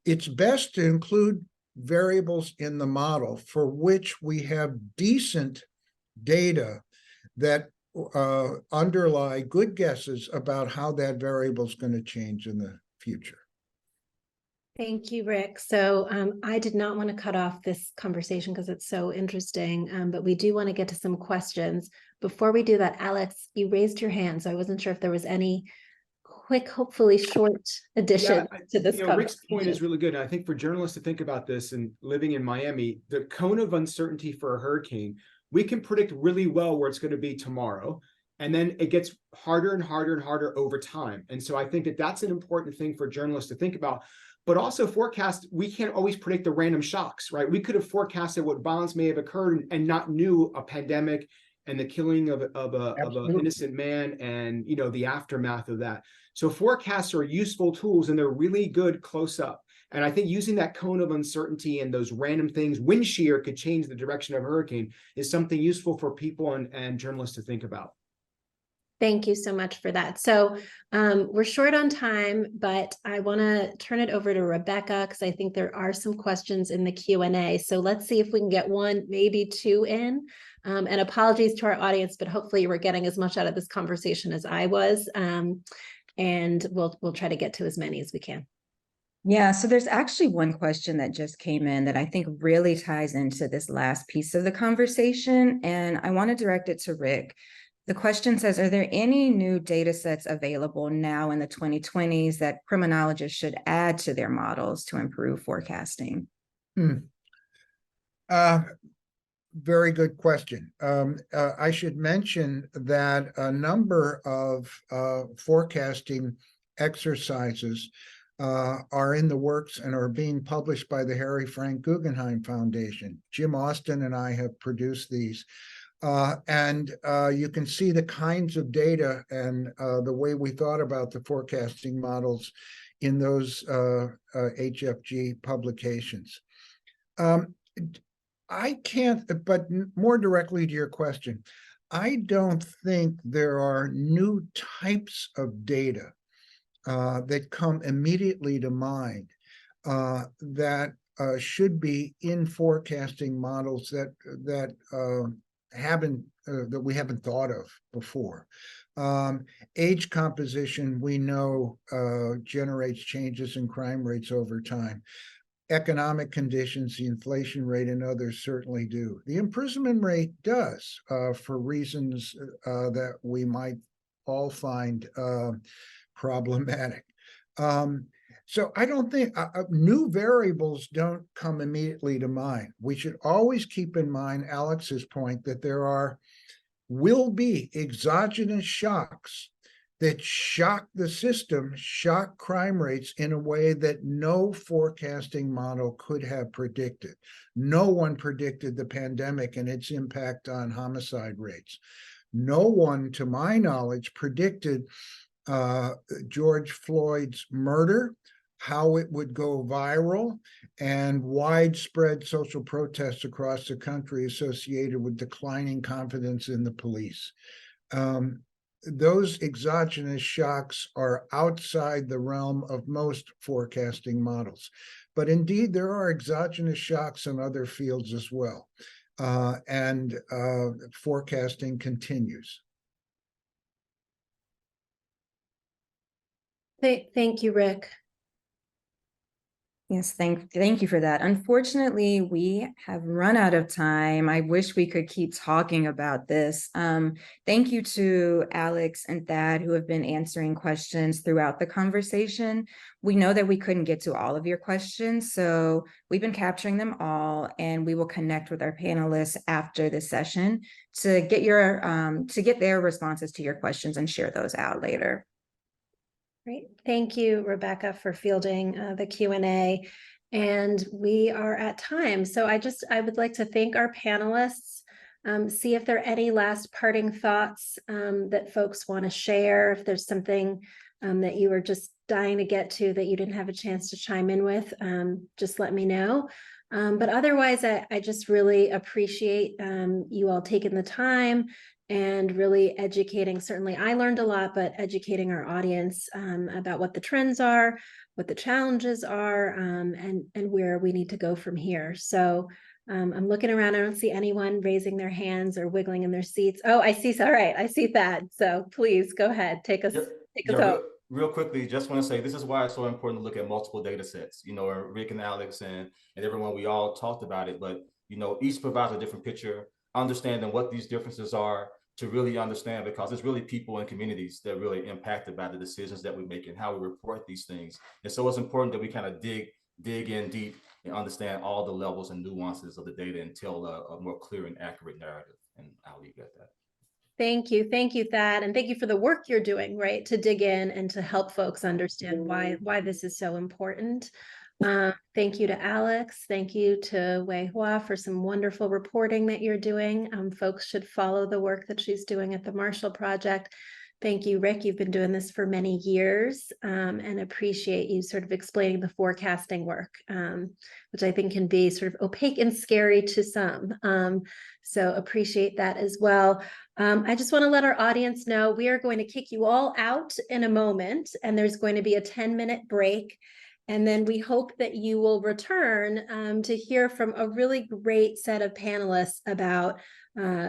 C: it's best to include variables in the model for which we have decent data that underlie good guesses about how that variable is going to change in the future.
A: Thank you, Rick. So I did not want to cut off this conversation because it's so interesting, but we do want to get to some questions. Before we do that, Alex, you raised your hand, so I wasn't sure if there was any quick, hopefully short addition to this conversation.
D: Rick's point is really good. And I think for journalists to think about this, and living in Miami, the cone of uncertainty for a hurricane, we can predict really well where it's going to be tomorrow. And then it gets harder and harder and harder over time. And so I think that that's an important thing for journalists to think about. But also forecast, we can't always predict the random shocks, right? We could have forecasted what violence may have occurred and not knew a pandemic and the killing of an innocent man and, the aftermath of that. So forecasts are useful tools, and they're really good close up. And I think using that cone of uncertainty and those random things, wind shear could change the direction of a hurricane, is something useful for people and journalists to think about.
A: Thank you so much for that. So we're short on time, but I want to turn it over to Rebecca because I think there are some questions in the Q&A. So let's see if we can get one, maybe two in. And apologies to our audience, but hopefully we're getting as much out of this conversation as I was. And we'll try to get to as many as we can.
F: Yeah, so there's actually one question that just came in that I think really ties into this last piece of the conversation, and I want to direct it to Rick. The question says, are there any new data sets available now in the 2020s that criminologists should add to their models to improve forecasting?
C: Very good question. I should mention that a number of forecasting exercises are in the works and are being published by the Harry Frank Guggenheim Foundation. Jim Austin and I have produced these. And you can see the kinds of data and the way we thought about the forecasting models in those HFG publications. I can't, but more directly to your question, I don't think there are new types of data that come immediately to mind that should be in forecasting models that we haven't thought of before. Age composition, we know, generates changes in crime rates over time. Economic conditions, the inflation rate, and others certainly do. The imprisonment rate does, for reasons that we might all find problematic. So I don't think new variables don't come immediately to mind. We should always keep in mind Alex's point that there will be exogenous shocks that shock the system, shock crime rates in a way that no forecasting model could have predicted. No one predicted the pandemic and its impact on homicide rates. No one, to my knowledge, predicted George Floyd's murder, how it would go viral, and widespread social protests across the country associated with declining confidence in the police. Those exogenous shocks are outside the realm of most forecasting models. But indeed, there are exogenous shocks in other fields as well. And forecasting continues.
A: Thank you, Rick.
F: Yes, thank you for that. Unfortunately, we have run out of time. I wish we could keep talking about this. Thank you to Alex and Thad, who have been answering questions throughout the conversation. We know that we couldn't get to all of your questions, so we've been capturing them all, and we will connect with our panelists after this session to get their responses to your questions and share those out later.
A: Great. Thank you, Rebecca, for fielding the Q&A. And we are at time. So I would like to thank our panelists, see if there are any last parting thoughts that folks want to share. If there's something that you were just dying to get to that you didn't have a chance to chime in with, just let me know. But otherwise, I just really appreciate you all taking the time and really educating. Certainly I learned a lot, but educating our audience about what the trends are, what the challenges are, and where we need to go from here. So I'm looking around, I don't see anyone raising their hands or wiggling in their seats. Oh, I see, all right, I see Thad. So please go ahead, take us home.
B: Real quickly, just want to say this is why it's so important to look at multiple data sets. You know, Rick and Alex and everyone, we all talked about it, but you know, each provides a different picture, understanding what these differences are to really understand, because it's really people and communities that are really impacted by the decisions that we make and how we report these things. And so it's important that we kind of dig in deep and understand all the levels and nuances of the data and tell a more clear and accurate narrative. And I'll leave it at that.
A: Thank you, Thad, and thank you for the work you're doing, right, to dig in and to help folks understand why this is so important. Thank you to Alex. Thank you to Wei Hua for some wonderful reporting that you're doing. Folks should follow the work that she's doing at the Marshall Project. Thank you, Rick. You've been doing this for many years, and appreciate you sort of explaining the forecasting work, which I think can be sort of opaque and scary to some. So appreciate that as well. I just want to let our audience know we are going to kick you all out in a moment, and there's going to be a 10-minute break. And then we hope that you will return to hear from a really great set of panelists about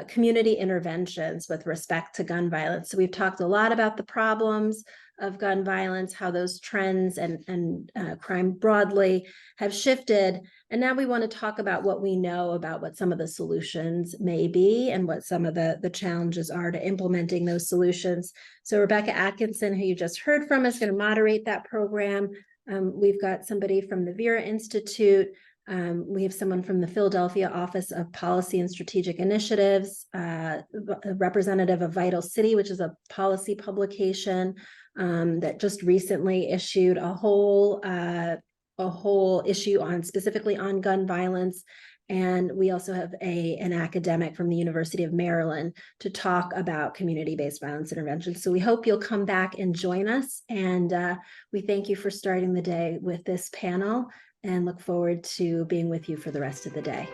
A: community interventions with respect to gun violence. So we've talked a lot about the problems of gun violence, how those trends and crime broadly have shifted. And now we want to talk about what we know about what some of the solutions may be and what some of the challenges are to implementing those solutions. So Rebecca Atkinson, who you just heard from, is going to moderate that program. We've got somebody from the Vera Institute, We have someone from the Philadelphia Office of Policy and Strategic Initiatives, a representative of Vital City, which is a policy publication that just recently issued a whole issue on specifically on gun violence. And we also have an academic from the University of Maryland to talk about community-based violence intervention. So we hope you'll come back and join us. And we thank you for starting the day with this panel and look forward to being with you for the rest of the day.